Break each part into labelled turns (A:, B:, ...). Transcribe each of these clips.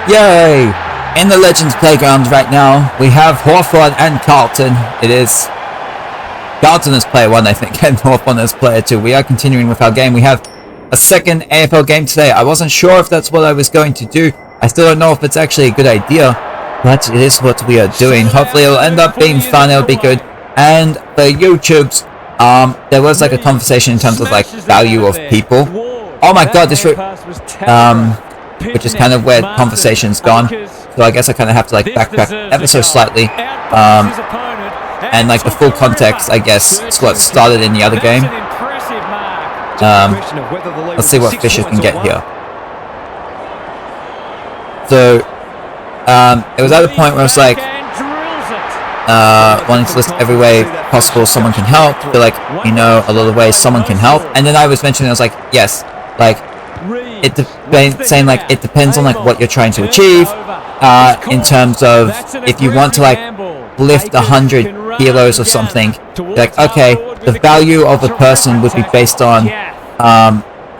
A: Yay! In the Legends Playground right now, we have Hawthorn and Carlton. It is Carlton as player 1, I think, and Hawthorn as player 2. We are continuing with our game. We have a second AFL game today. I wasn't sure if that's what I was going to do. I still don't know if it's actually a good idea, but it is what we are doing. Hopefully it'll end up being fun, it'll be good. And the YouTubes, there was like a conversation in terms of like value of people. Oh my god, this which is kind of where conversation's gone. So I guess I kind of have to like backtrack ever so slightly. And like the full context, I guess, is what started in the other game. Let's see what Fisher can get here. So, it was at a point where I was like, wanting to list every way possible someone can help. I feel like, you know, a lot of ways someone can help. And then I was mentioning, I was like, yes, like, saying like, it depends on like what you're trying to achieve. In terms of, if you want to like, lift 100 kilos or something, like, okay, the value of a person would be based on,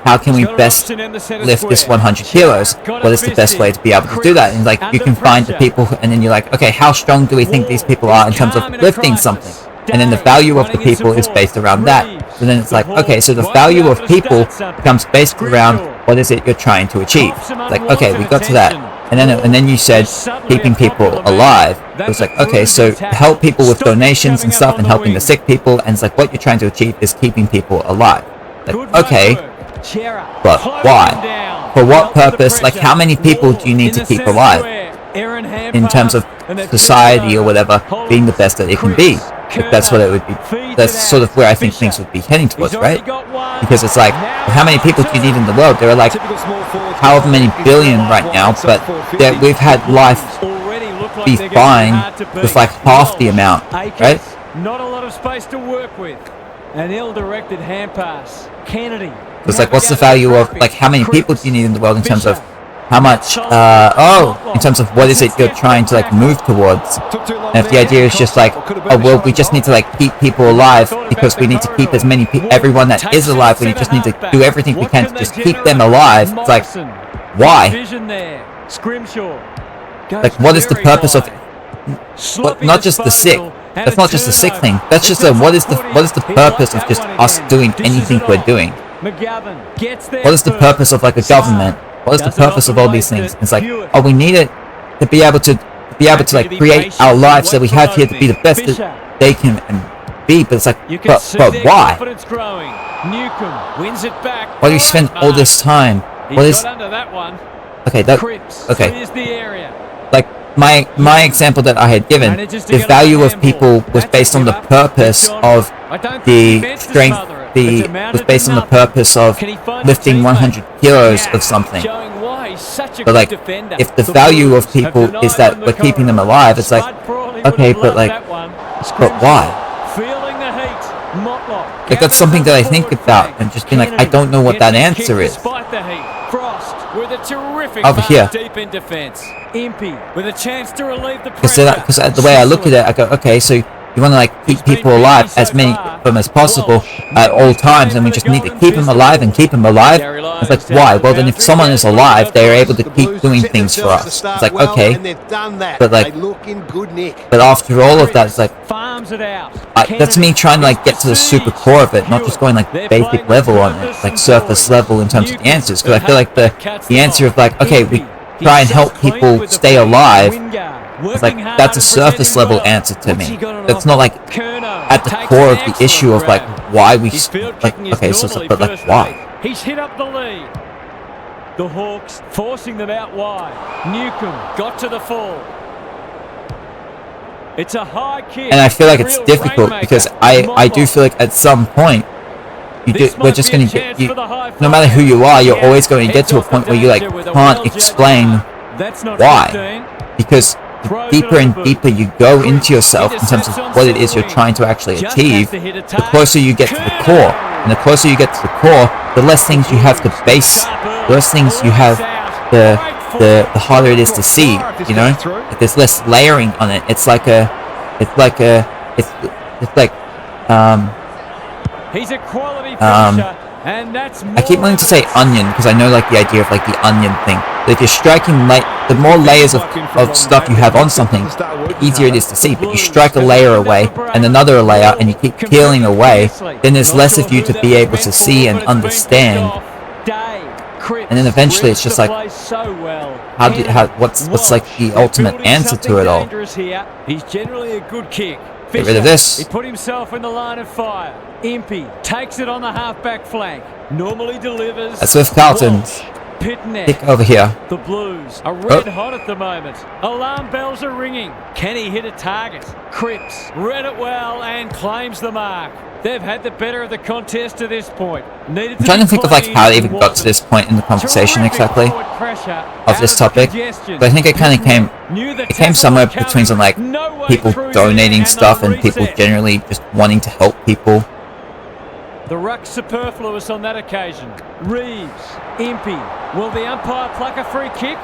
A: how can we best lift this 100 kilos? What is the best way to be able to do that? And like, you can find the people, and then you're like, okay, how strong do we think these people are in terms of lifting something? And then the value of the people is based around that. So then it's like, okay, so the value of people becomes based around what is it you're trying to achieve. Like, okay, we got to that. And then you said keeping people alive. It was like, okay, so help people with donations and stuff and helping the sick people. And it's like, what you're trying to achieve is keeping people alive. Like, okay, but why? For what purpose? Like, how many people do you need to keep alive? In terms of society or whatever being the best that it can be. If that's what it would be. That's sort of where I think things would be heading towards, right? Because it's like, well, how many people do you need in the world? There are like, however many billion right now, but we've had life be fine with like half the amount, right?
B: Not a lot of space to work with. An ill-directed hand pass. Kennedy.
A: It's like, what's the value of, like, how many people do you need in the world in terms of how much, in terms of what is it you're trying to, like, move towards? And if the idea is just like, oh, well, we just need to, like, keep people alive because we need to keep as many everyone that is alive, we just need to do everything we can to just keep them alive. It's like, why? Like, what is the purpose of, not just the sick. That's not just the sick thing. That's just a, what is the purpose of just us doing anything we're doing? What is the purpose of like a government? What is the purpose of all these things? It's like, oh, we need it to be able to like create our lives that we have here to be the best that they can be. But it's like, but why? Why do you spend all this time? What is? Okay, like my example that I had given, the value of people was based on the purpose of the strength. Was based on the purpose of lifting 100 kilos of something. But like, if the value of people is that we're keeping them alive, it's like, okay, but like, but why? Like, that's something that I think about and just being like, I don't know what that answer is. Over here. Because the way I look at it, I go, okay, so you want to like keep people alive, as many of them as possible at all times, and we just need to keep them alive and keep them alive. It's like, why? Well, then if someone is alive, they are able to keep doing things for us. It's like, okay, but like, but after all of that, it's like, that's me trying to like get to the super core of it, not just going like basic level on it, like surface level in terms of the answers. Because I feel like the answer of like, okay, we try and help people stay alive. It's like, that's a surface level answer to me. That's not like at the core of the issue of like why we like, okay, so but like, why?
B: He's hit up the lead. The Hawks forcing them out wide. Newcomb got to the full. It's a high kick.
A: And I feel like it's difficult because I do feel like at some point we're just going to get, no matter who you are, you're always going to get to a point where you like can't explain why, because the deeper and deeper you go into yourself in terms of what it is you're trying to actually achieve, the closer you get to the core. And the closer you get to the core, the less things you have to base, the less things you have, the harder it is to see, you know? Like, there's less layering on it. It's like
B: He's a quality finisher, and that's
A: I keep wanting to say onion because I know like the idea of like the onion thing. But if you're striking the more layers of stuff you have on something, the easier it is to see. But you strike a layer away and another layer, and you keep peeling away, then there's less of you to be able to see and understand. And then eventually it's just like, what's like the ultimate answer to it all?
B: He's generally a good kick.
A: Get rid of this.
B: He put himself in the line of fire. Impey takes it on the half-back flank. Normally delivers.
A: That's with Carlton's. Kick over here.
B: The Blues are red hot at the moment. Alarm bells are ringing. Can he hit a target? Cripps read it well and claims the mark. They've had the better of the contest to this point.
A: I'm trying to think of like how they even got to this point in the conversation exactly of this topic. But I think it kind of came somewhere between some like people donating stuff and people generally just wanting to help people.
B: The ruck's superfluous on that occasion. Reeves, Impey. Will the umpire pluck a free kick?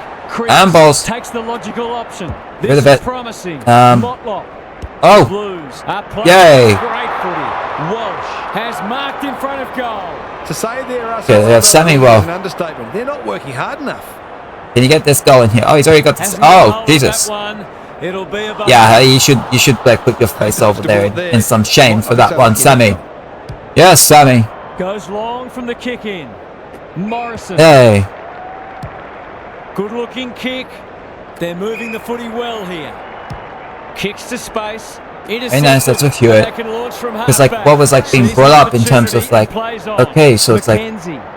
A: Balls.
B: Takes the logical option.
A: This is
B: promising.
A: Oh.
B: Blues are playing
A: Yay.
B: great footy. Walsh has marked in front of goal.
C: To say there are
A: they have Sammy well.
C: an understatement. They're not working hard enough.
A: Can you get this goal in here? Oh, he's already got this. Oh, Jesus.
B: It'll be a
A: yeah, you should like put your face over there in some shame for that one, Sammy. Yes, Sammy.
B: Goes long from the kick in. Morrison.
A: Hey.
B: Good looking kick. They're moving the footy well here. Kicks to space.
A: Very nice, that's with Hewitt. Because like what was like being brought up in terms of like, okay, so it's like,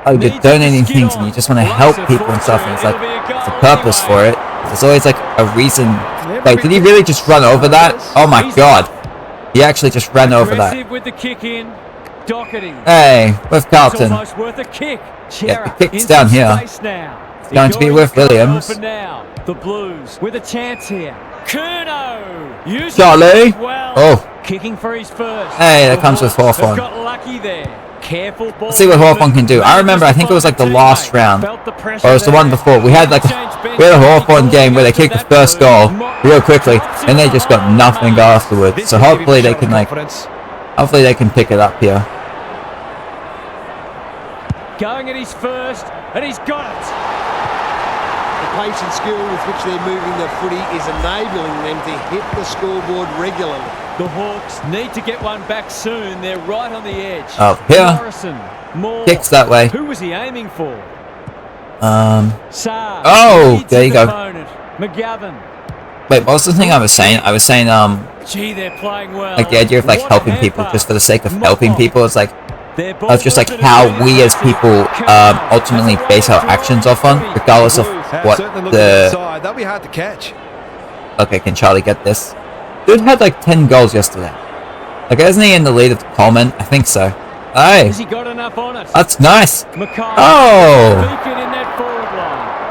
A: oh, you're donating things and you just want to help people and stuff, and it's like it's a purpose for it. There's always like a reason. Like, did he really just run over that? Oh my god, he actually just ran over that. Hey, with Carlton. Yeah, the kick's down here. It's going to be with Williams.
B: The Blues with a chance here. Curnow!
A: Charlie! Oh.
B: Kicking for his first.
A: Hey, that comes with Hawthorn.
B: Got lucky there. Careful ball.
A: Let's see what Hawthorn can do. I remember, I think it was like the last round. Or it was the one before. We had a Hawthorn game where they kicked the first goal real quickly, and they just got nothing afterwards. So hopefully they can pick it up here.
B: Going at his first, and he's got it.
D: The pace and skill with which they're moving the footy is enabling them to hit the scoreboard regularly.
B: The Hawks need to get one back soon. They're right on the edge.
A: Up here.
B: Morrison, Moore.
A: Kicks that way.
B: Who was he aiming for? Saar.
A: Oh, there you go.
B: McGovern.
A: Wait, what was the thing I was saying? I was saying,
B: gee, they're playing well.
A: like the idea of like helping people just for the sake of helping people. It's like, of just like how we as people ultimately base our actions off on, regardless of what the...
C: That'll be hard to catch.
A: Okay, can Charlie get this? Dude had like 10 goals yesterday. Like, isn't he in the lead of Coleman? I think so. Hey,
B: has he got enough on it?
A: That's nice.
B: Oh!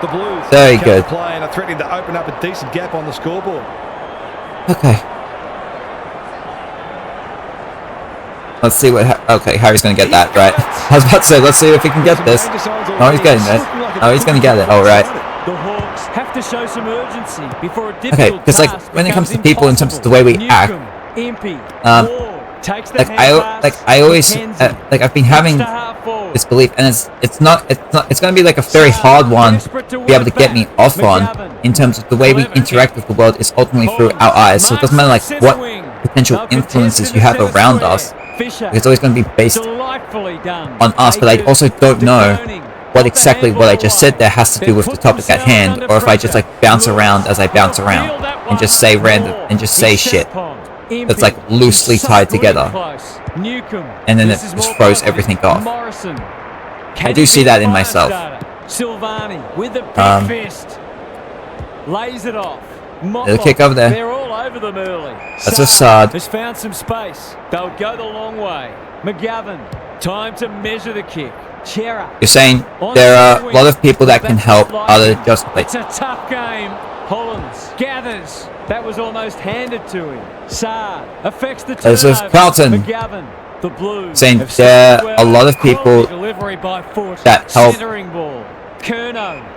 C: The Blues
A: very good.
C: Play and are threatening to open up a decent gap on the scoreboard.
A: Okay. Let's see what... okay, Harry's going to get that, right? I was about to say, let's see if he can get this. No, he's getting it. Oh, he's going to get it. Oh, right.
B: The Hawks have to show some urgency before a difficult
A: okay, because like when it comes to people in terms of the way we act, I always like I've been having this belief, and it's going to be like a very hard one to be able to get me off on in terms of the way we interact with the world is ultimately through our eyes. So it doesn't matter like what potential influences you have around us. It's always going to be based on us, but I also don't know what exactly what I just said there has to do with the topic at hand, or if I just like bounce around as I bounce around and just say random and just say shit that's like loosely tied together, and then it just throws everything off. I do see that in myself.
B: Silvani with the big fist lays it off.
A: Little kick over there.
B: They're all over them early.
A: That's a Sard.
B: Has found some space. They'll go the long way. McGovern, time to measure the kick. Chera.
A: You're saying there are a lot of people that can help other just like...
B: It's a tough game. Hollins gathers. That was almost handed to him. Saar affects the turnover.
A: This is Carlton.
B: McGovern, the Blues
A: saying there are a lot of people that help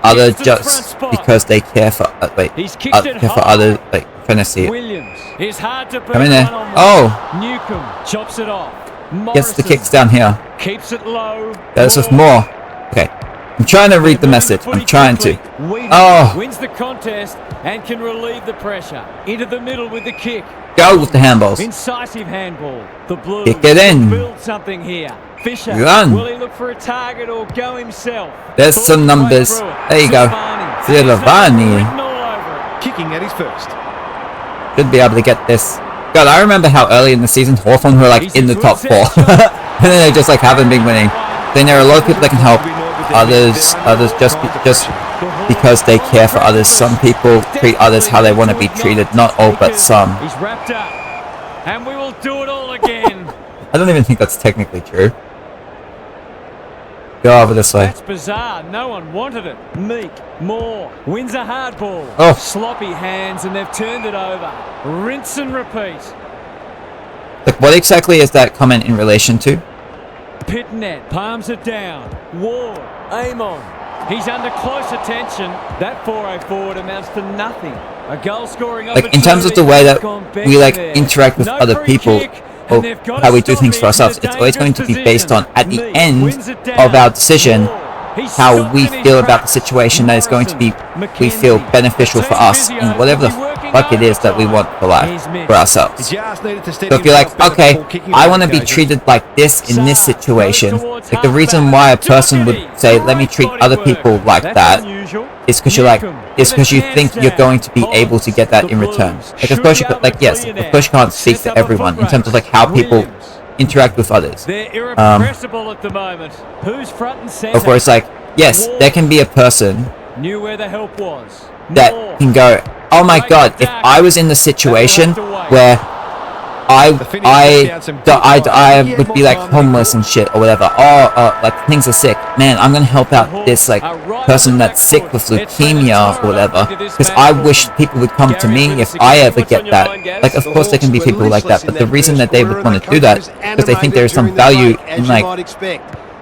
A: other just because they care for care for other like fantasy.
B: Williams is hard to
A: come in there. Oh,
B: Newcomb chops it off.
A: Gets the kicks down here.
B: Keeps it low.
A: There's with more. Okay, I'm trying to read the message. I'm trying to. Oh.
B: Wins the contest and can relieve the pressure. Into the middle with the kick.
A: Go with the handballs.
B: Incisive handball. The Blues
A: Kick it in.
B: build something here. Fisher.
A: Run.
B: Will he look for a target or go himself?
A: There's some numbers. There you go. Silvani.
C: Kicking at his first.
A: Should be able to get this. God, I remember how early in the season Hawthorn were like in the top 4. And then they just like haven't been winning. Then there are a lot of people that can help. Others just because they care for others. Some people treat others how they want to be treated. Not all, but some.
B: He's wrapped up. And we will do it all again.
A: I don't even think that's technically true. Go over this way.
B: That's bizarre. No one wanted it. Meek. Moore. Wins a hard ball.
A: Oh.
B: Sloppy hands and they've turned it over. Rinse and repeat.
A: Like, what exactly is that comment in relation to?
B: Pitnet palms it down. Ward. Aim on. He's under close attention. That 4-0 forward amounts to nothing. A goal scoring
A: like in terms of the way that we like interact with other people, or how we do things for ourselves, it's always going to be based on, at the end of our decision, how we feel about the situation that is going to be, we feel beneficial for us in whatever the fuck it is that we want for life, for ourselves. So if you're like, okay, I want to be treated like this in this situation, like the reason why a person would say, let me treat other people like that, is because you're like, is because you think you're going to be able to get that in return. Like, of course you could, like, yes, of course you can't speak to everyone in terms of like how people interact with others.
B: They're irrepressible at the moment. Who's front and center?
A: Of course, like, yes, there can be a person
B: knew where the help was.
A: that can go, oh my god, if I was in the situation where I would be like homeless and shit or whatever, like things are sick, man, I'm gonna help out this like person that's sick with leukemia or whatever, because I wish people would come to me if I ever get that. Like, of course there can be people like that, but the reason that they would want to do that is because they think there is some value in like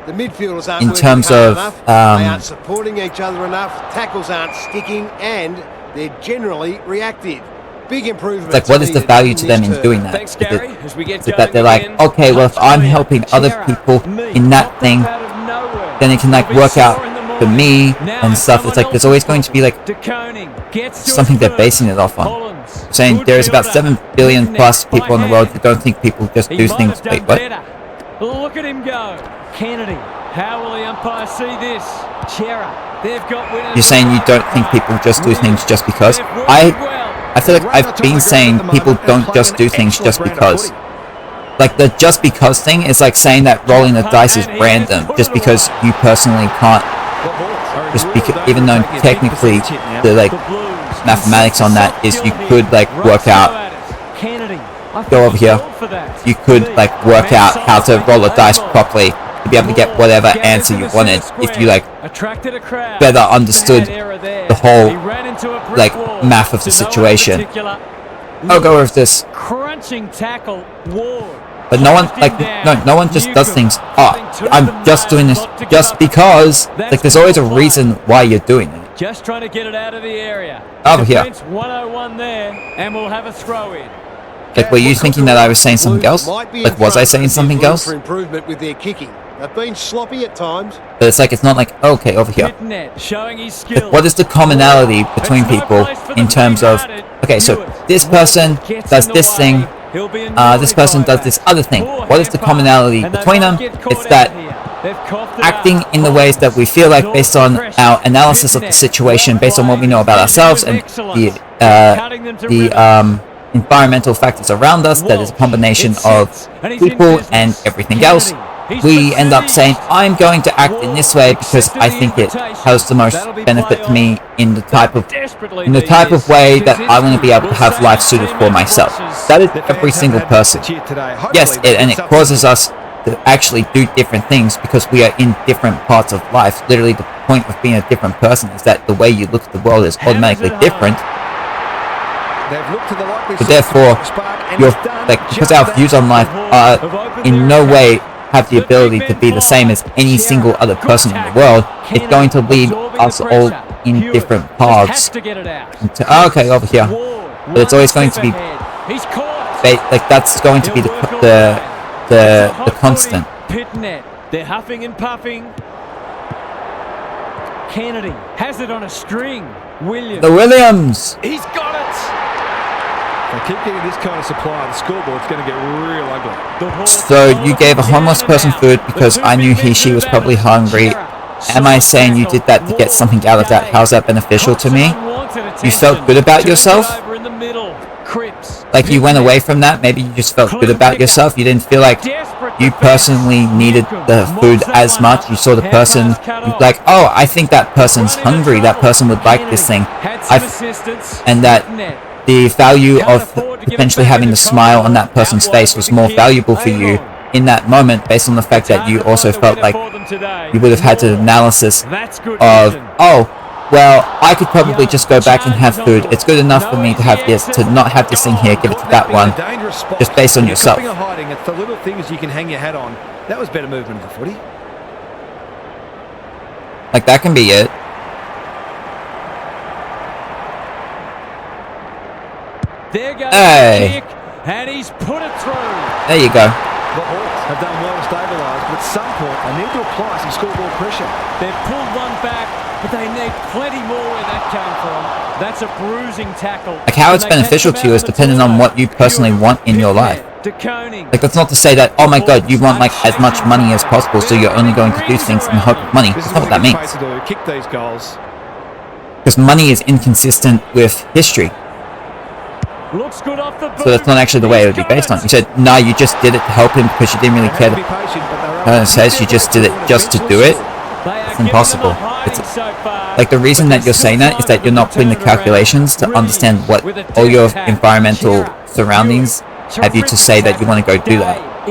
A: in terms of
D: they aren't supporting each other enough, tackles aren't sticking, and they're generally reactive. Big improvement.
A: Like, what is the value to them in doing that?
B: Thanks, Gary. As we get
A: that they're like, okay, well, if I'm helping other people in that thing, then it can like work out for me and stuff. It's like there's always going to be like something they're basing it off on. Saying there's about 7 billion plus people in the world who don't think people just do things. Wait, what?
B: Look at him go. Kennedy. How will the umpire see this? Chera. They've got winners.
A: You're saying you don't think people just do things just because? I feel like I've been saying people don't just do things just because. Like, the just because thing is like saying that rolling the dice is random just because you personally can't. Just because, even though technically the like mathematics on that is you could like work out. Go over here. You could like work out how to roll a dice properly to be able to get whatever answer you wanted if you like better understood the whole like math of the situation. I'll go with this.
B: Crunching tackle, Ward.
A: But no one like no one just does things. Oh, I'm just doing this just because. Like, there's always a reason why you're doing it.
B: Just trying to get it out of the area.
A: Over here.
B: 101 there, and we'll have a throw in.
A: Like, were you thinking that I was saying something else? Like, was I saying something else?
D: For improvement with their kicking. They've been sloppy at times.
A: But it's like, it's not like, okay, over here. Like, what is the commonality between people in terms of, okay, so this person does this thing, this person does this other thing. What is the commonality between them? It's that acting in the ways that we feel like based on our analysis of the situation, based on what we know about ourselves and the environmental factors around us, that is a combination of people and everything else. We end up saying, I'm going to act in this way because I think it has the most benefit to me in the type of way that I want to be able to have life suited for myself. That is every single person. Yes, and it causes us to actually do different things because we are in different parts of life. Literally, the point of being a different person is that the way you look at the world is automatically different. But therefore, because our views on life are in no way have the ability to be the same as any single other person in the world, it's going to lead us all in different paths. Okay, over here. But it's always going to be like, that's going to be the constant.
B: They're huffing and puffing. Kennedy has it on a string. Williams.
A: The Williams.
B: He's got it.
C: If they keep getting this kind of supply, the scoreboard's going to get real ugly.
A: So you gave a homeless person food because I knew she was probably hungry. Am I saying you did that to get something out of that? How's that beneficial to me? You felt good about yourself? Like you went away from that? Maybe you just felt good about yourself? You didn't feel like you personally needed the food as much? You saw the person, like, oh, I think that person's hungry. That person would like this thing. And that the value of potentially having the smile on that person's face was more valuable for you in that moment, based on the fact that you also felt like you would have had the analysis of, oh, well, I could probably just go back and have food. It's good enough for me to have this, to not have this thing here, give it to that one, just based on yourself.
C: It's the little things you can hang your hat on. That was better movement of the footy.
A: Like, that can be it.
B: There goes
A: Hey.
B: the kick, and he's put it through.
A: There you go.
C: The Hawks have done well to stabilise, but at some point they need to apply some scoreboard pressure.
B: They've pulled one back, but they need plenty more where that came from. That's a bruising tackle.
A: Like, how it's beneficial to you is dependent on what you personally want in your life. Like, that's not to say that, oh my god, you want like as much money as possible, so you're only going to do things in the hope of money. That's not what that means.
C: Kick these goals.
A: Because money is inconsistent with history.
B: Looks good off the boot.
A: So that's not actually the way it would be based on. You said, no, you just did it to help him because you didn't really care. It says you just did it just to do it. It's impossible. It's like, the reason that you're saying that is that you're not putting the calculations to understand what all your environmental surroundings have you to say that you want to go do that.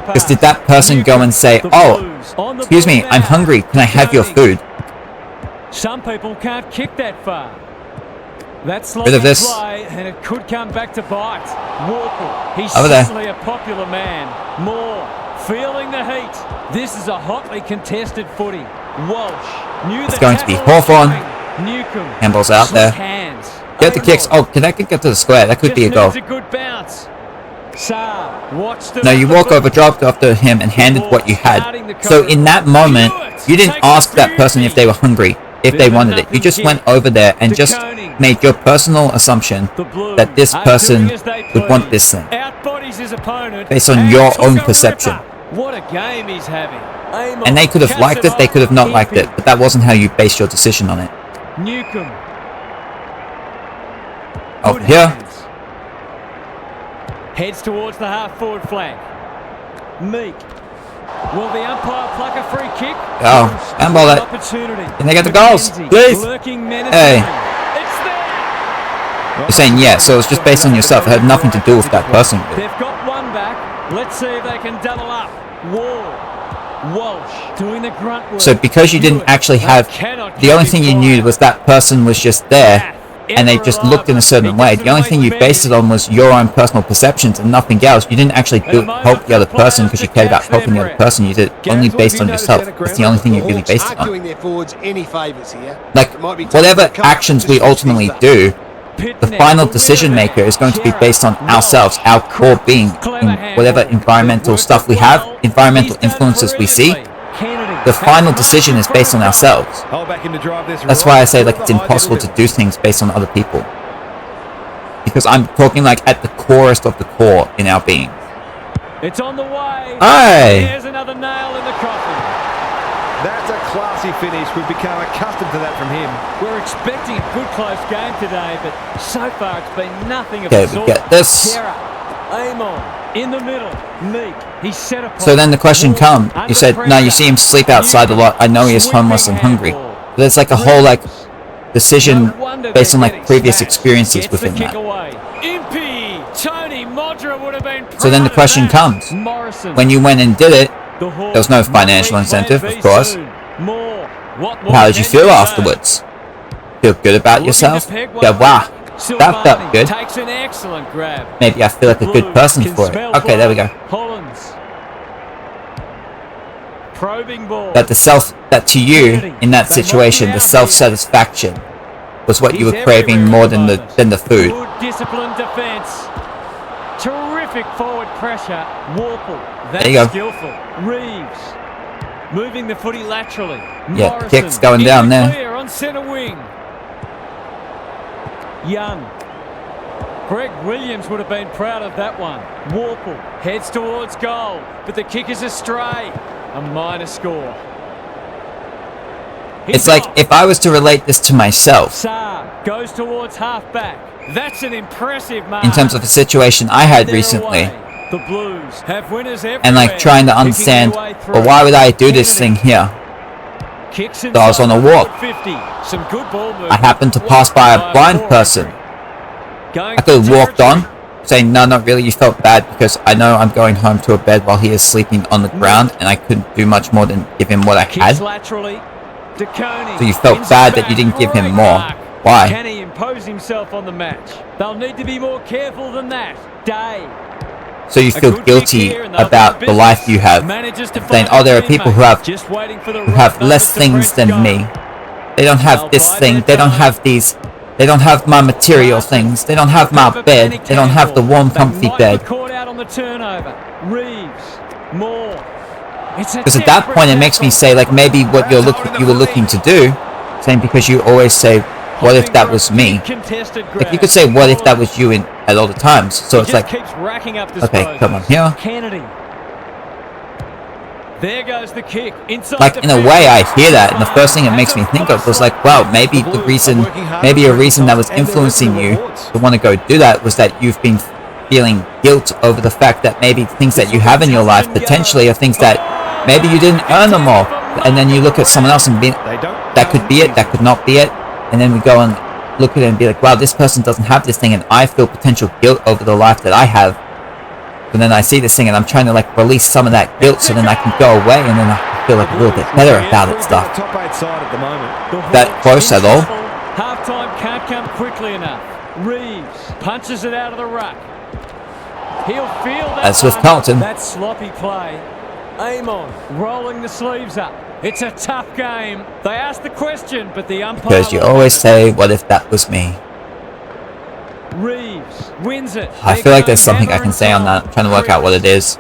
A: Because did that person go and say, oh, excuse me, I'm hungry, can I have your food?
B: Some people can't kick that far. That's
A: Rid of this.
B: play, and it could come back to bite. Walker, he's
A: Over there.
B: certainly a popular man. Moore, feeling the heat. This is a hotly contested footy. Walsh knew
A: It's
B: the
A: going to be
B: tackle was
A: Hawthorn.
B: coming. Newcomb,
A: Handball's out there.
B: hands.
A: Get the kicks. Oh, can that get to the square? That could be a
B: Just
A: goal.
B: needs a good bounce. Saar watched it
A: No,
B: off
A: you
B: the
A: walk
B: boot.
A: over, dropped after him, and handed what you had. So in that moment, you didn't ask that person if they were hungry, if they wanted it. You just went over there and just made your personal assumption that this person would want this thing,
B: Outbodies his opponent
A: based on
B: and
A: your
B: took
A: own
B: a
A: perception.
B: ripper. What a game he's having.
A: And they could have liked it, they could have not liked it, but that wasn't how you based your decision on it.
B: Newcomb.
A: Over
B: Good
A: here,
B: hands. Heads towards the half-forward flank. Meek. Will the umpire pluck a free kick?
A: oh, handball that.
B: Opportunity.
A: Can they get the goals, please?
B: Lurking menacing.
A: Hey.
B: It's there.
A: You're saying yeah, so it's just based on yourself. It had nothing to do with that person.
B: They've got one back. Let's see if they can double up. Wall. Walsh doing the grunt work.
A: So because you didn't actually have, the only thing you knew was that person was just there, and they just looked in a certain way. The only thing you based it on was your own personal perceptions and nothing else. You didn't actually help the other person because you cared about helping the other person. You did it only based on yourself. That's the only thing you really based it
D: Aren't
A: on.
D: doing their forwards any favours here.
A: Like, whatever actions we ultimately do, the final decision maker is going to be based on ourselves, our core being, in whatever environmental stuff we have, environmental influences we see. The final decision is based on ourselves. That's why I say, like, it's impossible to do things based on other people. Because I'm talking, like, at the corest of the core in our being.
B: It's on the way.
A: Aye.
B: Here's another nail in the coffin.
C: That's a classy finish. We've become accustomed to that from him.
B: We're expecting a good close game today, but so far it's been nothing of
A: Okay,
B: the
A: we
B: sort.
A: get this.
B: Kera, Amon, in the middle, Meek, he's set apart.
A: So then the question comes, you said, no, you see him sleep outside a lot. I know he is homeless and hungry. But there's like a whole, like, decision based on, like, previous experiences within that. So then the question comes, when you went and did it, there was no financial incentive, of course. How did you feel afterwards? Feel good about yourself? Yeah, wow, that felt good.
B: Takes an excellent grab.
A: Maybe I feel like a good person for it. Okay, there we go.
B: Hollins. Probing ball.
A: That to you, in that situation, the self-satisfaction was what you were craving more than the food.
B: Good disciplined defence. Terrific forward pressure. Warple. That's
A: There you go.
B: skillful. Reeves. Moving the footy laterally.
A: Yeah, the
B: Morrison
A: kick's going
B: in
A: down
B: the
A: there.
B: clear on centre wing. Young. Greg Williams would have been proud of that one. Warple heads towards goal, but the kick is astray. A minor score.
A: It's like, if I was to relate this to myself,
B: Saar goes towards half-back. That's an impressive mark.
A: in terms of a situation I had
B: They're
A: recently,
B: away. The Blues have winners everywhere.
A: and like trying to understand, well, why would I do this thing here?
B: Kicks
A: So I was on a
B: inside
A: walk.
B: 50. Some good ball movement.
A: I happened to pass by a blind person.
B: Going
A: I could have
B: for
A: walked on,
B: territory.
A: saying, no, not really, you felt bad because I know I'm going home to a bed while he is sleeping on the ground, and I couldn't do much more than give him what I
B: Kicks
A: had.
B: laterally. DeConey
A: So you felt
B: wins
A: bad
B: it
A: that you
B: back.
A: didn't give him
B: Great
A: more.
B: mark.
A: Why?
B: Can he impose himself on the match? They'll need to be more careful than that. Day.
A: So you feel guilty about the life you have, saying, oh, there are people who have less things than me. They don't have this thing, they don't have these, they don't have my material things, they don't have my bed, they don't have the warm comfy bed. Because at that point it makes me say, like, maybe what you were looking to do, saying, because you always say, what if that was me? Like, you could say, what if that was you at all the times? So it's like, okay, come on here.
B: Kennedy. There goes the kick.
A: Like, in a way, I hear that, and the first thing it makes me think of was like, wow, maybe a reason that was influencing you to want to go do that was that you've been feeling guilt over the fact that maybe things that you have in your life potentially are things that maybe you didn't earn them all. And then you look at someone else and be, that could be it, that could not be it. And then we go and look at it and be like, wow, this person doesn't have this thing, and I feel potential guilt over the life that I have. And then I see this thing and I'm trying to like release some of that guilt so then I can go away and then I feel like a little bit better about it stuff. That close at all?
B: Half-time can't come quickly enough. Reeves punches it out of the ruck. He'll feel that.
A: As with Carlton.
B: That sloppy play. Amon rolling the sleeves up. It's a tough game. They asked the question, but the umpire...
A: Because you always say, what if that was me?
B: Reeves wins it.
A: I feel like there's something I can say on that. I'm trying to work out what it is.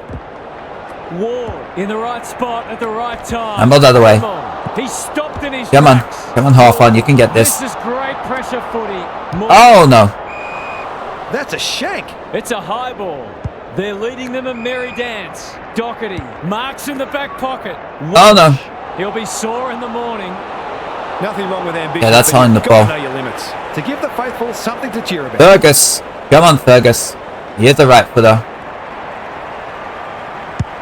B: Ward in the right spot at the right time.
A: I'm all the other way.
B: He's stopped in his
A: Come on.
B: tracks.
A: Come on, Hawthorn. You can get this.
B: This is great pressure footy.
A: Oh, no.
C: That's a shank.
B: It's a high ball. They're leading them a merry dance. Doherty marks in the back pocket.
A: Oh, no.
B: He'll be sore in the morning.
C: Nothing wrong with ambition.
A: Yeah, that's holding the
C: You've got
A: ball.
C: to know your limits. To give the faithful something to cheer about.
A: Fergus. Come on, Fergus. Here's the right footer.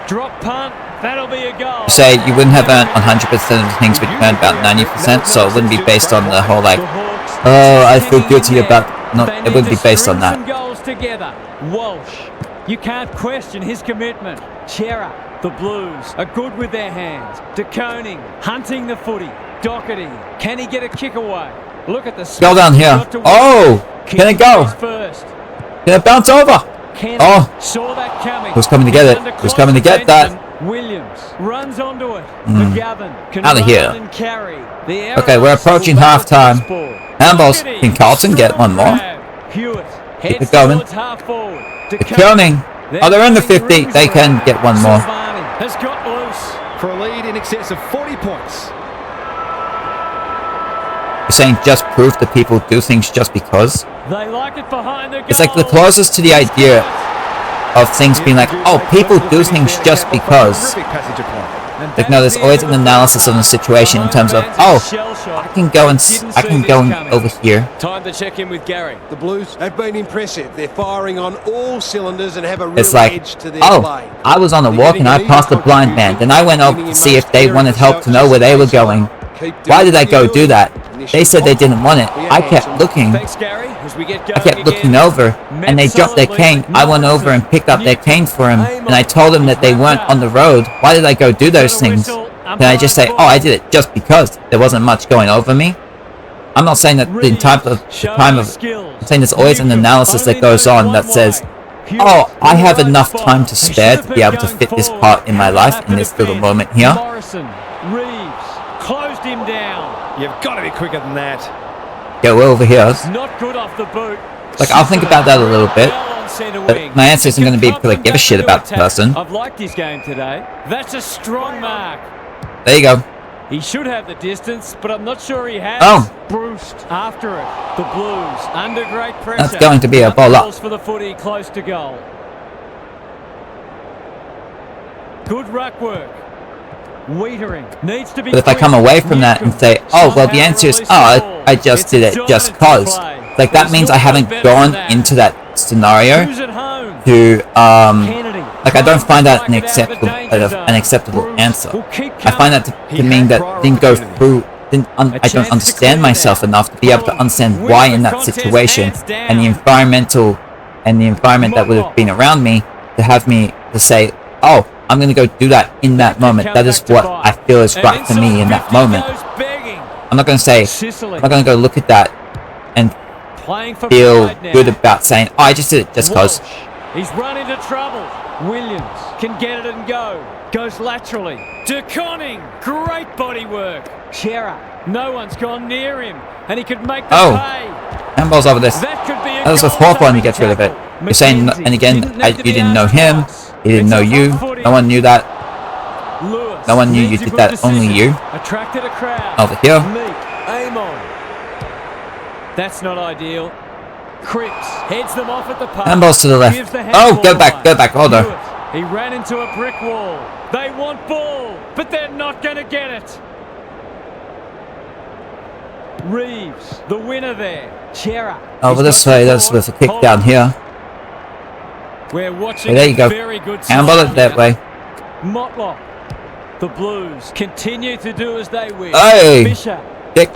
B: Drop punt. That'll be a goal.
A: You say you wouldn't have earned 100% of the things, but you earned about 90%, so it wouldn't be based on the whole, like, oh, I feel guilty about... No, it wouldn't be based on that.
B: Goals together. Walsh. You can't question his commitment. Chera. The Blues are good with their hands. DeConey hunting the footy. Doherty. Can he get a kick away? Look at the...
A: Go down here. Oh! Can it go?
B: First.
A: Can it bounce over? Oh!
B: Saw that coming.
A: Who's coming to get it? Who's coming to get that?
B: Williams runs onto it. McGavin can
A: Out of here.
B: run and carry. The
A: Okay, we're approaching half-time. Handballs. Can Carlton get one more?
B: Hewitt
A: Keep it going. They're turning. Oh, they're under 50. They can get one more.
B: Has got loose.
C: For a lead in excess of 40 points.
A: You're saying just prove that people do things just because?
B: They like it behind the goal.
A: It's like the closest to the idea of things being like, oh, people do things just because. Like, no, there's always an analysis of the situation in terms of, oh, I can go over here.
B: Time to check in with Gary.
D: The Blues have been impressive. They're firing on all cylinders and have a real
A: It's like,
D: edge to their
A: oh,
D: play.
A: I was on a walk and I passed a blind man. Then I went over to see if they wanted help to know where they were going. Why did I go do that? They said they didn't want it. I kept looking.
B: Thanks, Gary. As we get going
A: I kept looking over, and they dropped their cane. I went over and picked up their cane for him, and I told them that they weren't on the road. Why did I go do those things? Then I just say, oh, I did it just because there wasn't much going over me. I'm not saying that I'm saying there's always an analysis that goes on that says, oh, I have enough time to spare to be able to fit this part in my life in this little moment here.
B: Reeves closed him down.
C: You've got to be quicker than that.
A: Go over here.
B: Not good off the boot.
A: Like, I'll think about that a little bit. But my answer isn't going to be because I give a shit about the person.
B: I've liked his game today. That's a strong mark.
A: There you go.
B: He should have the distance, but I'm not sure he has.
A: Oh.
B: Bruce after it. The Blues under great pressure.
A: That's going to be a ball up.
B: Balls for the footy close to goal. Good ruck work. Wiedering needs to be.
A: But if I come away from that and say, oh, well, the answer is, oh, I just did it just cause. Like, that means I haven't gone into that scenario to, like, I don't find that an acceptable answer. I find that to mean that didn't go through, I don't understand myself enough to be able to understand why in that situation and the environment that would have been around me to have me to say, oh, I'm going to go do that in that moment. That is what I feel is right for me in that moment. I'm not going to say, I'm not going to go look at that and feel good about saying, oh, I just did it just cause.
B: He's run into trouble. Williams can get it and go. Goes laterally. DeConning. Great body work. Chera. No one's gone near him. And he could make the pay.
A: Handball's over this.
B: That
A: was with Hawthorn, he gets rid of it. You're saying, and again, you didn't know him. He didn't know you. No one knew that. No one knew you did that. Only you.
B: Attracted a crowd.
A: Over here.
B: Aim on. That's not ideal. Cripps heads them off at the park.
A: Handballs to the left. Oh, go back, hold on.
B: He ran into a brick wall. They want ball, but they're not going to get it. Reeves, the winner there. Chera.
A: Over this way, that's with a kick down here.
B: We're watching.
A: There you go. Handball it that way.
B: Motlock. The Blues continue to do as they wish.
A: Hey!
B: Fisher.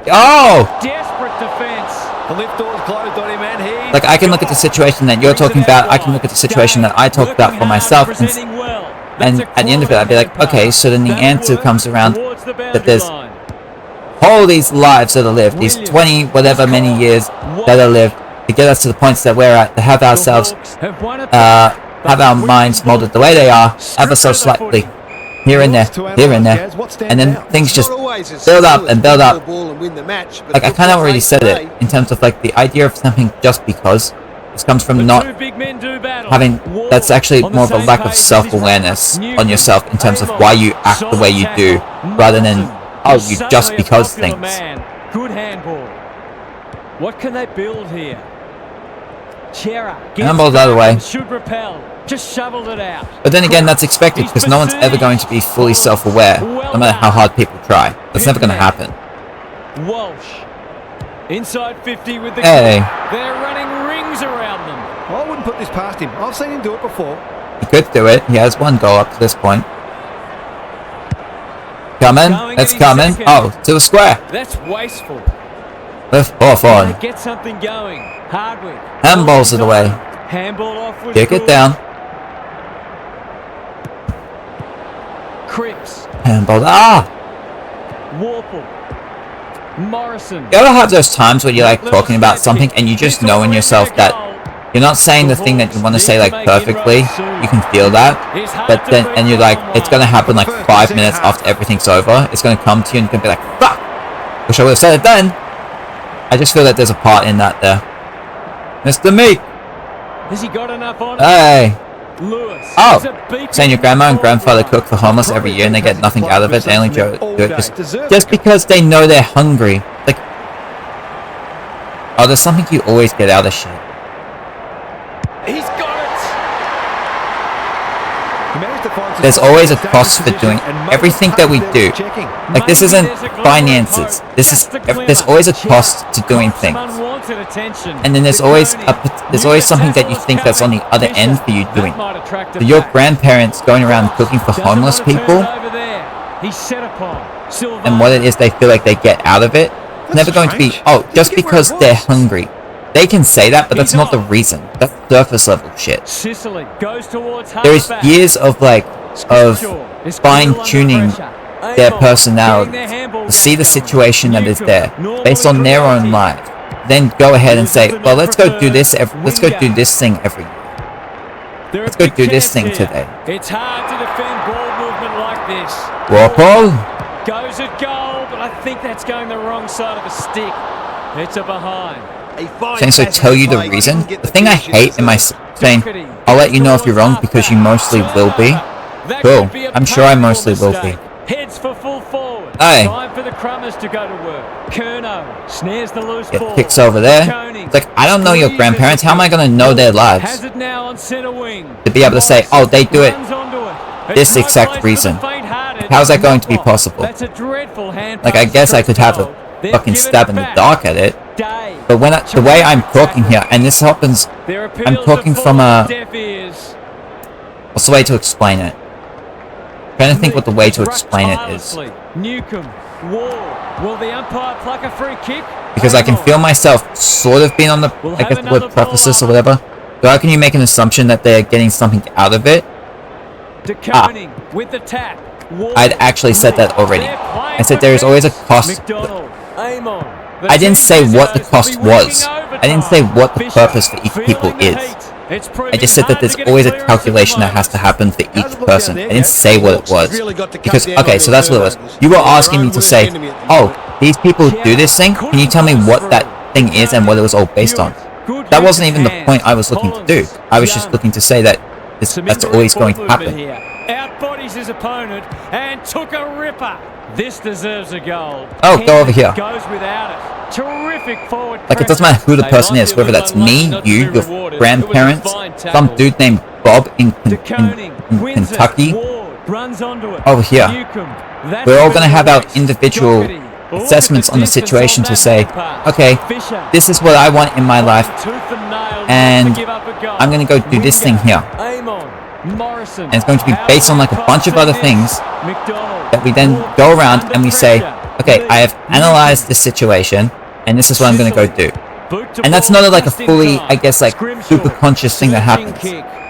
A: Oh!
B: Desperate defense.
C: The lift door's closed on him, and he...
A: Like, I can look at the situation that you're talking about. I can look at the situation that I talk about for myself. And at the end of it, I'd be like, okay, so then the answer comes around that there's all these lives that are lived, these 20 whatever many years that are lived, to get us to the points that we're at, to have ourselves, have our minds molded the way they are, ever so slightly. Here and there, and then things just build up and build up. Like, I kind of already said it, in terms of, like, the idea of something just because. This comes from not having, that's actually more of a lack of self-awareness on yourself in terms of why you act the way you do, rather than, oh, you just because things.
B: Good handball. What can they build here? Chera.
A: Handball's out of the way.
B: Should repel. Just shoveled it out.
A: But then again, that's expected, because no one's ever going to be fully self-aware, no matter how hard people try. That's never going to happen.
B: Walsh. Inside 50 with the
A: Hey.
B: They're running rings around them.
C: I wouldn't put this past him. I've seen him do it before.
A: He could do it. He has one goal up to this point. Coming. It's coming. Oh, to the square.
B: That's wasteful.
A: With Hawthorn.
B: Get something going. Hardwick.
A: Handballs in the way.
B: Handball off with
A: Kick it down.
B: Cripps.
A: Handball. Ah!
B: Warple. Morrison.
A: You ever have those times where you're like talking about something and you just know in yourself that you're not saying the thing that you want to say like perfectly, you can feel that, but then, and you're like, it's going to happen like 5 minutes after everything's over, it's going to come to you and you're going to be like, fuck! Wish I would have said it then! I just feel that there's a part in that there. Mr. Meek!
B: Has he got enough on?
A: Hey!
B: Lewis.
A: Oh! Saying your grandma and grandfather cook for homeless every year and they get nothing out of it, they only do it just because they know they're hungry. Like, oh, there's something you always get out of shit.
B: He's got it!
A: There's always a cost for doing everything that we do. Like, this isn't finances. There's always a cost to doing things. And then there's always something that you think that's on the other end for you doing. So your grandparents going around cooking for homeless people, and what it is they feel like they get out of it, it's never going to be, oh, just because they're hungry. They can say that, but that's not the reason. That's surface level shit. There is years of fine-tuning their personality to see the situation that is there based on their own lives. Then go ahead and say, well, let's go do this. Let's go do this thing every year. Let's go do this thing today.
B: It's hard to defend ball movement like this.
A: Warple
B: goes at goal, but I think that's going the wrong side of the stick. It's a behind.
A: So tell you the reason. The thing I hate in my saying, I'll let you know if you're wrong because you mostly will be. Cool. I'm sure I mostly will be.
B: Heads for full force.
A: Hey.
B: Time for the Crummers to go to work. Kerno snares the loose
A: Get
B: ball.
A: kicks over there.
B: Koning.
A: It's like, I don't know your grandparents. How am I going to know their lives?
B: Has it now on centre wing.
A: To be able to say, oh, they do it
B: Runs onto it.
A: this
B: It's no
A: exact
B: place for
A: reason.
B: the faint-hearted.
A: How's that going to be possible?
B: That's a dreadful hand
A: Like, I
B: pass
A: guess
B: to
A: I could have a
B: They've
A: fucking
B: given
A: stab
B: it
A: in the
B: back.
A: dark at it.
B: Day.
A: But when the way I'm talking here, and this happens,
B: Their appeals
A: I'm talking
B: have
A: from
B: fallen
A: a...
B: deaf ears.
A: What's the way to explain it? I'm trying to think what the way to explain it is.
B: Tirelessly. Newcomb, Wall. Will the umpire pluck a free kick?
A: Because I can feel myself sort of being on the,
B: We'll
A: I
B: have
A: guess the
B: another
A: word prophecies or
B: ball.
A: whatever. So how can you make an assumption that they're getting something out of it?
B: De Koning with the tap. Wall.
A: I'd actually said that already.
B: They're playing
A: I said
B: for
A: there is always a
B: keeps.
A: cost.
B: McDonald, Amon.
A: I didn't say what the cost was. I didn't say what the purpose for each people is. I just said that there's always a calculation that has to happen for each person. I didn't say what it was. Because, okay, so that's what it was. You were asking me to say, oh, these people do this thing? Can you tell me what that thing is and what it was all based on? That wasn't even the point I was looking to do. I was just looking to say that that's always going to happen.
B: Outbodies his opponent and took a ripper. This deserves a goal.
A: Oh, go over here.
B: Goes without it. Terrific forward.
A: Like, it doesn't matter who the person is, whether that's me, you, your grandparents, some dude named Bob in Kentucky.
B: Runs onto it.
A: Over here. We're all going to have our individual assessments on the situation to say, okay, this is what I want in my life, and I'm going to go do this thing here. And it's going to be based on like a bunch of other things that we then go around and we say, okay, I have analyzed this situation, and this is what I'm going to go do. And that's not like a fully, I guess, like super conscious thing that happens.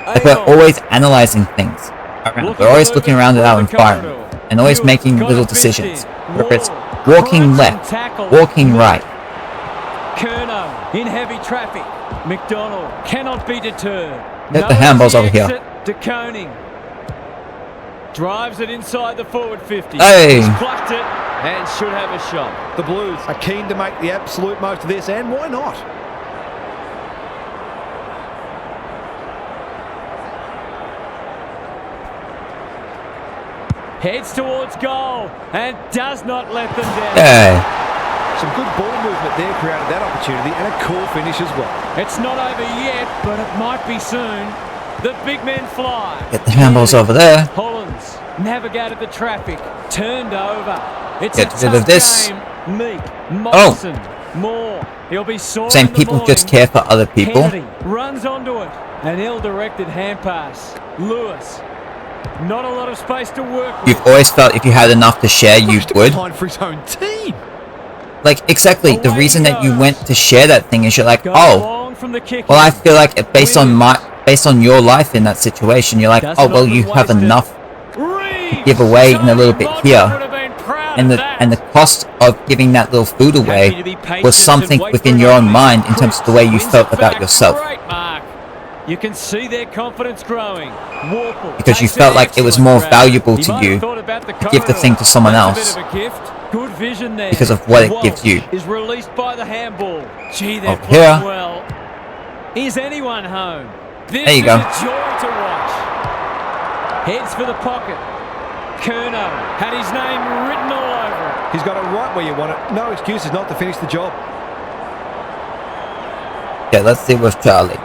A: Like, we're always analyzing things around. We're always looking around at our environment and always making little decisions. Whether it's walking left, walking right.
B: Kerno in heavy traffic. McDonald cannot be deterred.
A: Get the handballs over here.
B: De Koning drives it inside the forward 50.
A: Hey.
B: He's plucked it and should have a shot.
C: The Blues are keen to make the absolute most of this, and why not?
B: Heads towards goal and does not let them down.
A: Hey.
C: Some good ball movement there created that opportunity, and a cool finish as well.
B: It's not over yet, but it might be soon. The big men fly.
A: Get the handballs over there.
B: Hollins navigated the traffic, turned over. It's
A: Get
B: a
A: rid of
B: tough
A: this.
B: game. Meek, Morrison, Moore. He'll be sore.
A: Saying
B: in the
A: people just
B: morning.
A: care for other people.
B: Kennedy runs onto it. An ill-directed hand pass. Lewis. Not a lot of space to work with.
A: You've always felt if you had enough to share, you would.
C: For his own team.
A: Like, exactly. The reason that you went to share that thing is you're like,
B: Go
A: oh,
B: long from the kick.
A: well, I feel like based on your life in that situation, you're like, oh, well, you have enough to give away in a little bit here. And the cost of giving that little food away was something within your own mind in terms of the way you felt about yourself.
B: Great mark. You can see their confidence growing. Warple
A: Because you
B: takes
A: felt
B: an
A: like it was
B: excellent
A: more
B: grab.
A: valuable
B: He
A: to
B: might
A: you
B: have thought about the
A: to give the
B: corridor.
A: thing to someone
B: That's
A: else
B: a bit of a gift. Good vision there.
A: because of what it gives
B: Walsh
A: you.
B: Is released by the handball. Gee, they're
A: Over
B: playing
A: here.
B: well. Is anyone home? This
A: There you
B: is
A: go.
B: a joy to watch. Heads for the pocket. Kerno had his name written all over it.
C: He's got it right where you want it. No excuses not to finish the job.
A: Okay, let's deal with Charlie.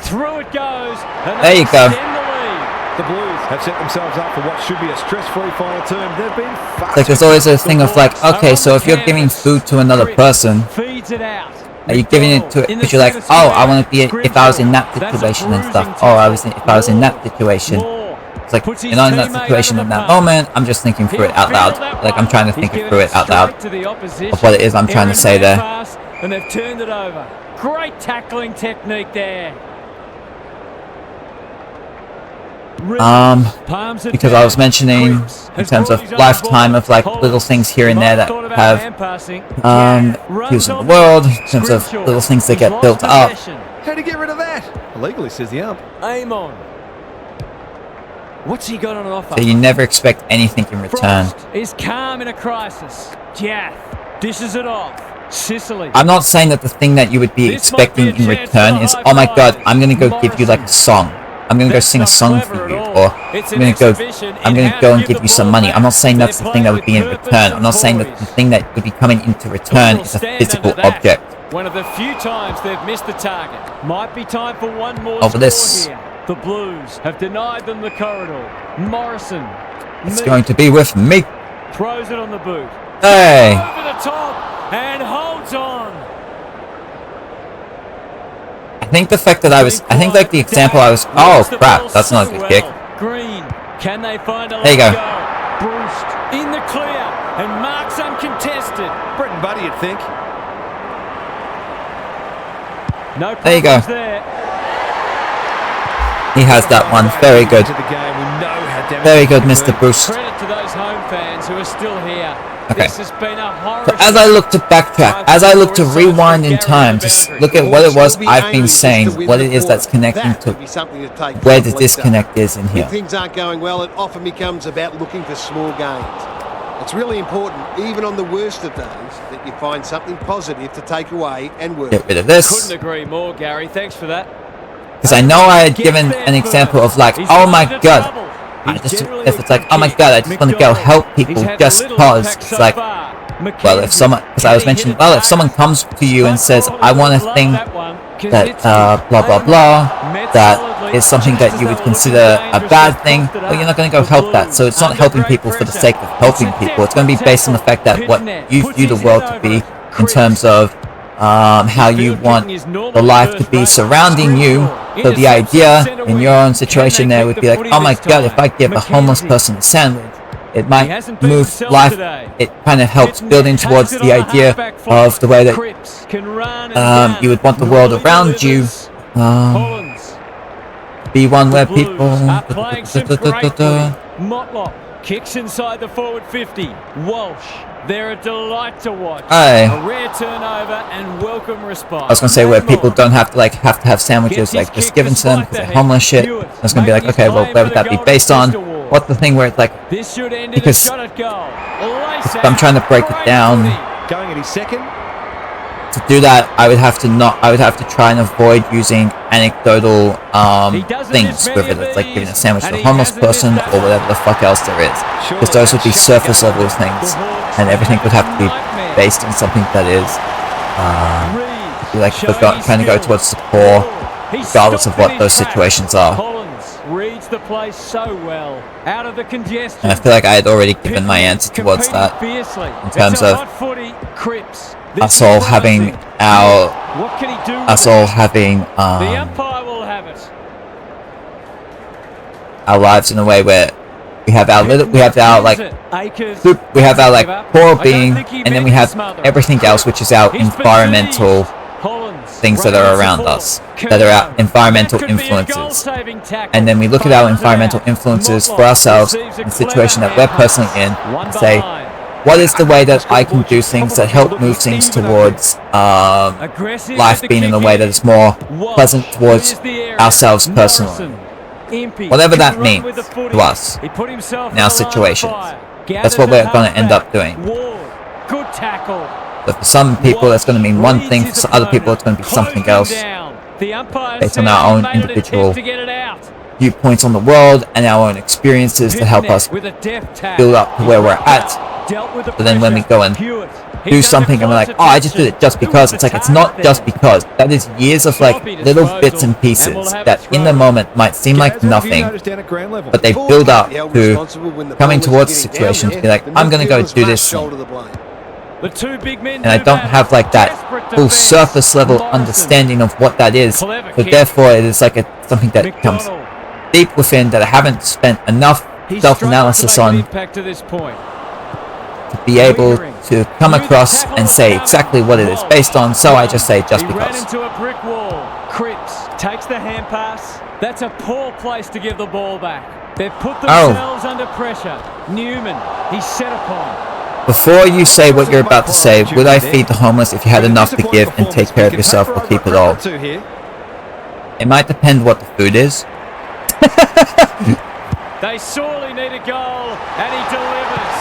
B: Through it goes. And
A: There you go.
B: extend the lead.
C: The Blues have set themselves up for what should be a stress-free final term. They've been fast.
A: Like, there's always a thing of like, okay, so if you're giving food to another person,
B: Feeds it out.
A: are you giving it to it because you're like, oh, I want to be if I was in that situation and stuff. Oh, if I was in that situation. It's like, you're not in that situation in that moment. I'm just thinking through it out loud. Like, I'm trying to think it through it out loud of what it is I'm trying to say there.
B: And they've turned it over. Great tackling technique there.
A: Because I was mentioning in terms of lifetime of like little things here and there that have views in the world, in terms of little things that get built up.
C: How do you get rid of that? Illegally, says the ump.
B: Amon. What's he got on offer?
A: So you never expect anything in return.
B: Frost is calm in a crisis. Jath dishes it off. Sicily.
A: I'm not saying that the thing that you would be expecting in return is, oh my god, I'm going to go give you like a song. I'm gonna go sing a song for you, or I'm gonna go and give you some money. I'm not saying that's the thing that would be in return. I'm not saying that the thing that would be coming into return is a physical object.
B: One of the few times they've missed the target. Might be time for one more
A: Over this.
B: here. The Blues have denied them the corridor. Morrison.
A: It's going to be with me.
B: Throws it on the boot.
A: Hey.
B: Over the top and holds on.
A: I think the fact that I think like the example I was, oh crap, that's not a good kick.
B: Green. Can they find a
A: There you go.
B: Bruce in the clear and marks uncontested.
C: Brett and Buddy, you'd think.
B: No
A: There you go.
B: there.
A: He has that one. Very good. Very good, Mr. Bruce.
B: Credit to those home fans who are still here.
A: Okay.
B: This has been a horror.
A: So as I look to backtrack, as I look to rewind in time, just look at what it was I've been saying, what it is that's connecting to where the disconnect is in here.
D: When things aren't going well, it often becomes about looking for small gains. It's really important, even on the worst of days, that you find something positive to take away and work.
A: Get rid of this.
B: Couldn't agree more, Gary. Thanks for that.
A: Because I know I had given an example of like, oh my god, if it's like, oh my god, I just want to go help people just cause. It's like, well, if someone, because I was mentioning, well, if someone comes to you and says, I want a thing that blah blah blah, that is something that you would consider a bad thing, well, you're not going to go help that. So it's not helping people for the sake of helping people. It's going to be based on the fact that what you view the world to be in terms of how you want the life to be surrounding you. So the idea in your own situation there would be like, oh my god, if I give a homeless person a sandwich, it might move life. It kind of helps building towards the idea of the way that you would want the world around you be one where people.
B: Motlop kicks inside the forward 50. Walsh. They're a delight to watch.
A: Aye.
B: A rare turnover and welcome response.
A: I was gonna say where people don't have to have sandwiches like just given to them because they're homeless shit. I was gonna be like, okay, well, where would that be based on? What's the thing where it's like, because if I'm trying to break it down,
C: Going at his second.
A: to do that, I would have to try and avoid using anecdotal things with it. It's like giving a sandwich to a homeless person or whatever the fuck else there is. Because those would be surface level things, and everything would have to be based on something that is like trying to go towards the core, regardless of what those situations are.
B: Reads the place so well out of the congestion.
A: And I feel like I had already given my answer towards that in terms of us all having
B: the umpire will have it.
A: Our lives in a way where we have our core being, and then we have everything else, which is our environmental things that are around us, that are our environmental influences. And then we look at our environmental influences for ourselves in the situation that we're personally in and say, what is the way that I can do things that help move things towards life being in a way that is more pleasant towards ourselves personally? Whatever that means to us in our situations. That's what we're going to end up doing.
B: Good tackle.
A: But for some people, that's going to mean one thing. For other people, it's going to be something else. Based on our own individual viewpoints on the world and our own experiences to help us build up to where we're at. But then when we go and do something and we're like, oh, I just did it just because. It's like, it's not just because. That is years of like little bits and pieces that in the moment might seem like nothing, but they build up to coming towards a situation to be like, I'm going to go do this thing. And I don't have like that full surface level understanding of what that is. So therefore it is like something that comes deep within that I haven't spent enough self-analysis on to be able to come across and say exactly what it is based on, so I just say just because.
B: Into a brick wall. Cripps takes the hand pass. That's a poor place to give the ball back. They've put themselves under pressure. Newman, he's set upon.
A: Before you say what you're about to say, would I feed the homeless if you had enough to give and take care of yourself or keep it all? It might depend what the food is.
B: They sorely need a goal, and he delivers.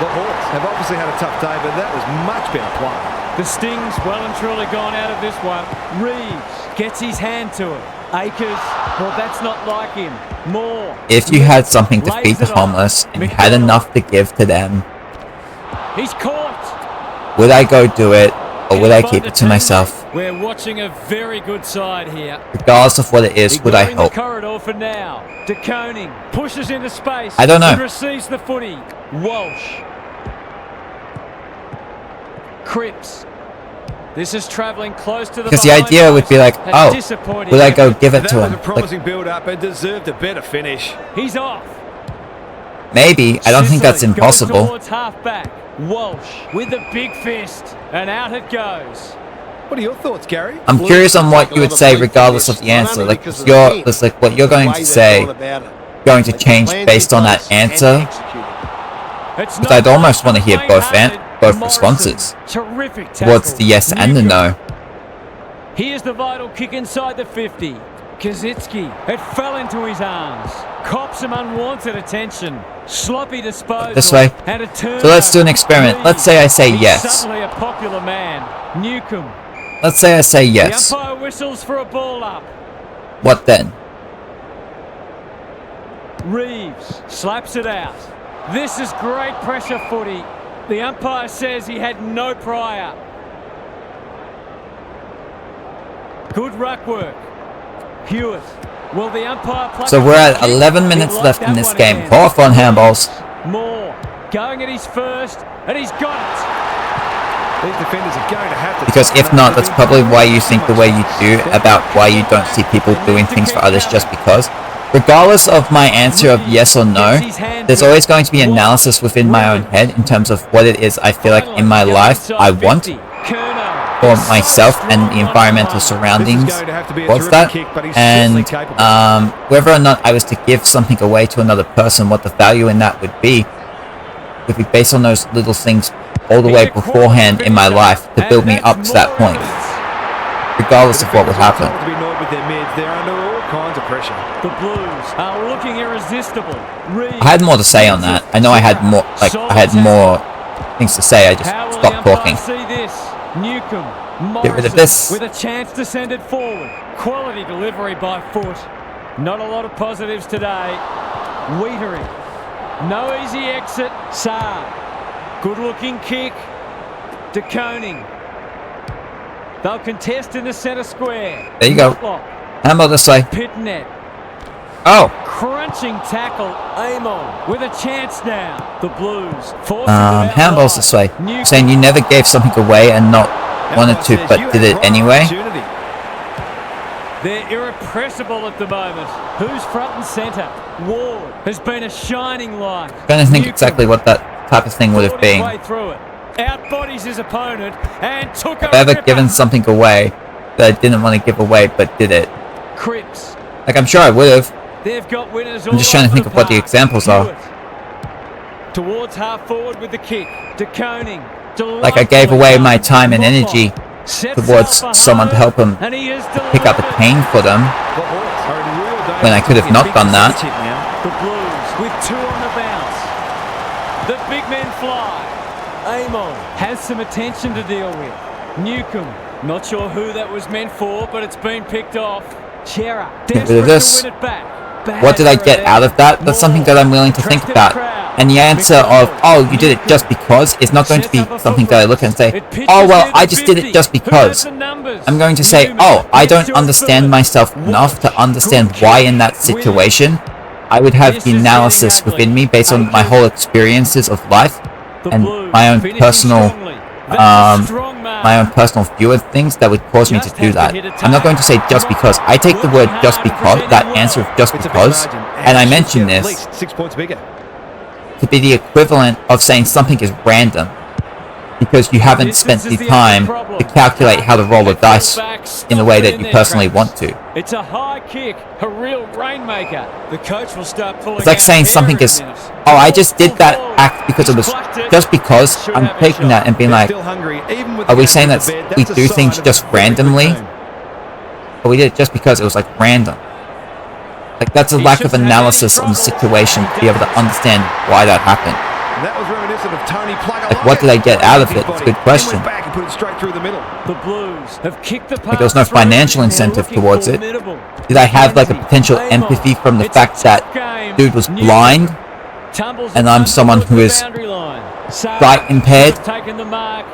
C: The Hawks have obviously had a tough day, but that was much better play.
B: The sting's well and truly gone out of this one. Reeves gets his hand to it. Akers Well, that's not like him. More.
A: If you had something to feed the homeless and you had enough to give to them,
B: He's caught.
A: would I go do it or would I keep it to myself?
B: We're watching a very good side here.
A: Regardless of what it is, would I
B: Ignoring
A: help?
B: the corridor for now. De Koning pushes into space.
A: I don't know.
B: And receives the footy. Walsh. Cripps. This is travelling close to the
A: Because the idea would be like, oh, would I go give it to
C: That was
A: him?
C: a promising build-up and deserved a better finish.
B: He's off.
A: Maybe. I don't think that's
B: Sicily goes
A: impossible.
B: towards half-back. Walsh with the big fist. And out it goes.
C: What are your thoughts, Gary?
A: I'm curious on what you would say regardless of the answer. Like, if it's like what you're going to say going to change based on that answer. But I'd almost want to hear both responses
B: Terrific
A: towards the yes and the no.
B: Here's the vital kick inside the 50. Kaczynski, it fell into his arms. Cops some unwanted attention. Sloppy disposal.
A: This way.
B: And a turnover.
A: So let's do an experiment. Let's say I say
B: He's
A: yes.
B: suddenly a popular man. Newcomb.
A: Let's say I say yes.
B: The umpire whistles for a ball up.
A: What then?
B: Reeves slaps it out. This is great pressure footy. The umpire says he had no prior. Good ruck work. Hewitt. Will the umpire...
A: So we're at 11 minutes left in this game. Hawthorn handballs.
B: Moore going at his first, and he's got it.
C: These defenders are going to have to...
A: Because if not, that's probably why you think the way you do about why you don't see people doing things for others just because. Regardless of my answer of yes or no, there's always going to be analysis within my own head in terms of what it is I feel like in my life I want for myself and the environmental surroundings towards that. And whether or not I was to give something away to another person, what the value in that would be based on those little things all the way beforehand in my life to build me up to that point, regardless of what would happen.
C: They're under all kinds of pressure.
B: The Blues are looking irresistible.
A: I had more to say on that. I know I had more, I had more things to say. I just stopped talking.
B: See this. Newcomb.
A: Get rid of this.
B: With a chance to send it forward. Quality delivery by foot. Not a lot of positives today. Weitering. No easy exit. Saab. Good looking kick. De Koning. They'll contest in the centre square.
A: There you go. Handball this way.
B: Pitnet.
A: Oh.
B: Crunching tackle. Amon with a chance now. The Blues.
A: Handballs this way. Saying you never gave something away and not wanted to, but did it anyway.
B: They're irrepressible at the moment. Who's front and centre? Ward has been a shining light.
A: I'm trying to think exactly what that type of thing would have been.
B: Outbodies his opponent and took
A: Have I ever given something away that I didn't want to give away but did it?
B: Cripps.
A: Like, I'm sure I would have.
B: They've got winners.
A: I'm just trying to think of what the examples are.
B: Towards half forward with the kick. De Koning.
A: Like, I gave away my time and energy towards someone to help them pick up the pain for them when I could have not done that.
B: The Blues with two on the bounce. The big men fly. Amon has some attention to deal with. Newcomb, not sure who that was meant for, but it's been picked off. Chera,
A: Get rid of this. What did I get out of that? That's something that I'm willing to think about. And the answer of, oh, you did it just because, is not going to be something that I look and say, oh, well, I just did it just because. I'm going to say, oh, I don't understand myself enough to understand why in that situation I would have the analysis within me based on my whole experiences of life and my own personal view of things that would cause me to do that. I'm not going to say just because. I take the word just because, that answer of just because, and I mention this to be the equivalent of saying something is random because you haven't spent the time to calculate how to roll the dice in the way that you personally want to.
B: It's a high kick, a real rainmaker. The coach will start pulling.
A: It's like saying something is, oh, I just did that act because it was just because. I'm taking that and being like, are we saying that we do things just randomly? Or we did it just because it was like random? Like, that's a lack of analysis on the situation to be able to understand why that happened.
C: And that was reminiscent of Tony Plugger.
A: Like, what did I get out of it? It's a good question.
C: Went back and put it straight through the middle.
B: The Blues have kicked the
A: Like, there was no
B: pass through
A: financial
B: and they're
A: incentive
B: looking
A: towards it.
B: formidable.
A: Did I have like a
B: Kenzie,
A: potential
B: Amon.
A: empathy from the
B: It's a
A: fact that
B: tough game.
A: dude was
B: Newcomb
A: blind
B: tumbles
A: and
B: the
A: I'm
B: punt
A: someone
B: towards
A: who
B: the
A: is
B: boundary line.
A: sight impaired?
B: Has taken the mark.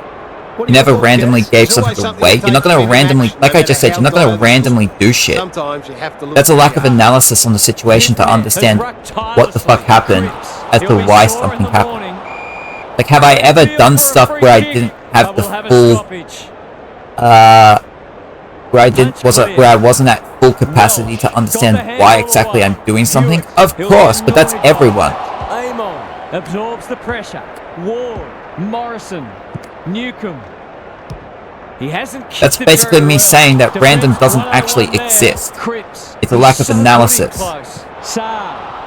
C: What
A: You
C: do
A: never
C: thought,
A: randomly
C: Gaz?
A: gave
D: It's always
A: something
D: something
A: away.
D: to
A: You're not
D: take
A: going
D: from
A: to
D: the
A: randomly,
D: match,
A: like
D: no
A: I just
D: matter
A: said, you're not
D: how
A: going to
D: dire the
A: randomly do shit.
D: Sometimes you have to look
A: That's a
D: at
A: lack
D: the
A: of
D: art.
A: analysis on the situation to understand what the fuck happened as to why something happened. Like, have I ever done stuff where I didn't have the full, where I wasn't at full capacity to understand why exactly I'm doing something? Of course, but that's everyone.
B: Amon absorbs the pressure. Ward, Morrison, Newcomb. He hasn't.
A: That's basically me saying that random doesn't actually exist. It's a lack of analysis.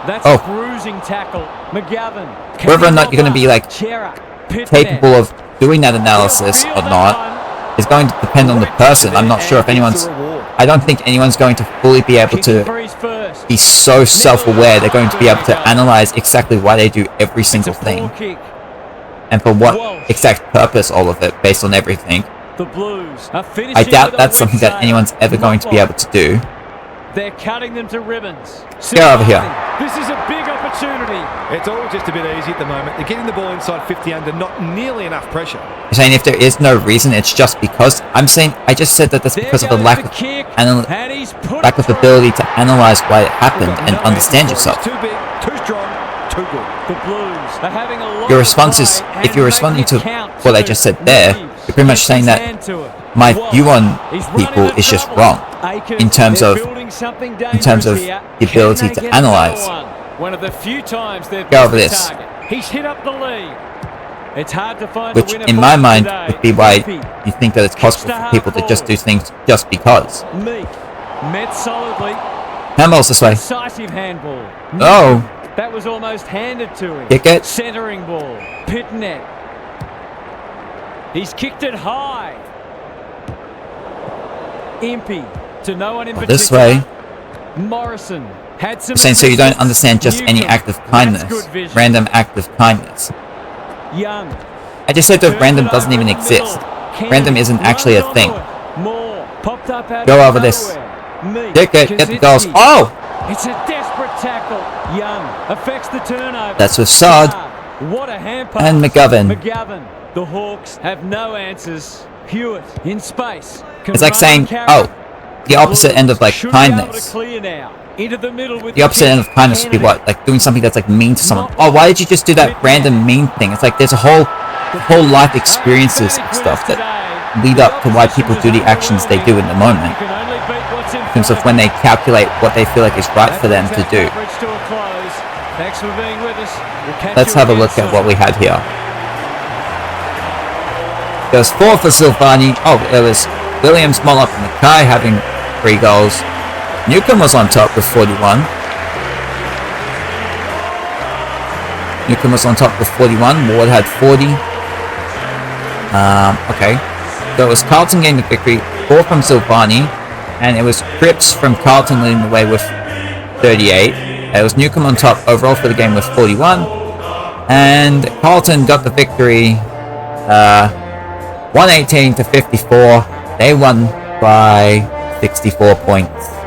B: That's
A: Oh.
B: a bruising tackle. McGovern.
A: Whether or not you're going to be like capable of doing that analysis or not is going to depend on the person. I'm not sure if anyone's. I don't think anyone's going to fully be able to be so self-aware they're going to be able to analyze exactly why they do every single thing and for what exact purpose all of it based on everything.
B: The Blues are
A: I doubt that's something that anyone's ever going to be able to do.
B: They're cutting them to ribbons.
A: Get over here.
B: This is a big opportunity.
C: It's all just a bit easy at the moment. They're getting the ball inside 50 under, not nearly enough pressure.
A: You're saying if there is no reason, it's just because. I'm saying I just said that that's because of the lack of ability to analyze why it happened and understand yourself.
C: Too big, too strong, too good.
B: The Blues are having a lot
A: Your response is, if you're responding to what I just said there, you're pretty much saying that my view on people is just wrong in terms of the ability to analyze.
B: One of the few times they've
A: Go over this.
B: He's hit up the lead. It's hard to find
A: Which, in my mind, would be why you think that it's possible for people to just do things just because.
B: Meek met solidly.
A: Handball's this way.
B: Decisive handball.
A: Oh.
B: That was almost handed to him.
A: Kick it.
B: Centering ball. Pitnet. He's kicked it high. Impey to no one in particular.
A: This way.
B: Morrison had some.
A: Saying so you don't understand just any act of kindness, random act of kindness.
B: Young.
A: I just said that random doesn't even exist. Random isn't actually a thing.
B: More popped up out
A: Go
B: of
A: over this.
B: nowhere.
A: Get the goals. Oh!
B: It's a desperate tackle. Young affects the turnover.
A: That's with Sod
B: What a hand pass.
A: and McGovern.
B: The Hawks have no answers. Hewitt in space.
A: It's like saying, oh, the opposite end of like kindness. The opposite end of kindness would be what? Like doing something that's like mean to someone. Oh, why did you just do that random mean thing? It's like there's a whole life experiences and stuff that lead up to why people do the actions they do in the moment. In terms of when they calculate what they feel like is right for them to do.
B: Thanks for being with us.
A: Let's have a look at what we had here. There was 4 for Silvani. Oh, there was Williams, Mollop, and Mackay having 3 goals. Newcomb was on top with 41. Newcomb was on top with 41. Ward had 40. Okay. So it was Carlton getting the victory. 4 from Silvani. And it was Cripps from Carlton leading the way with 38. It was Newcomb on top overall for the game with 41. And Carlton got the victory 118 to 54. They won by 64 points.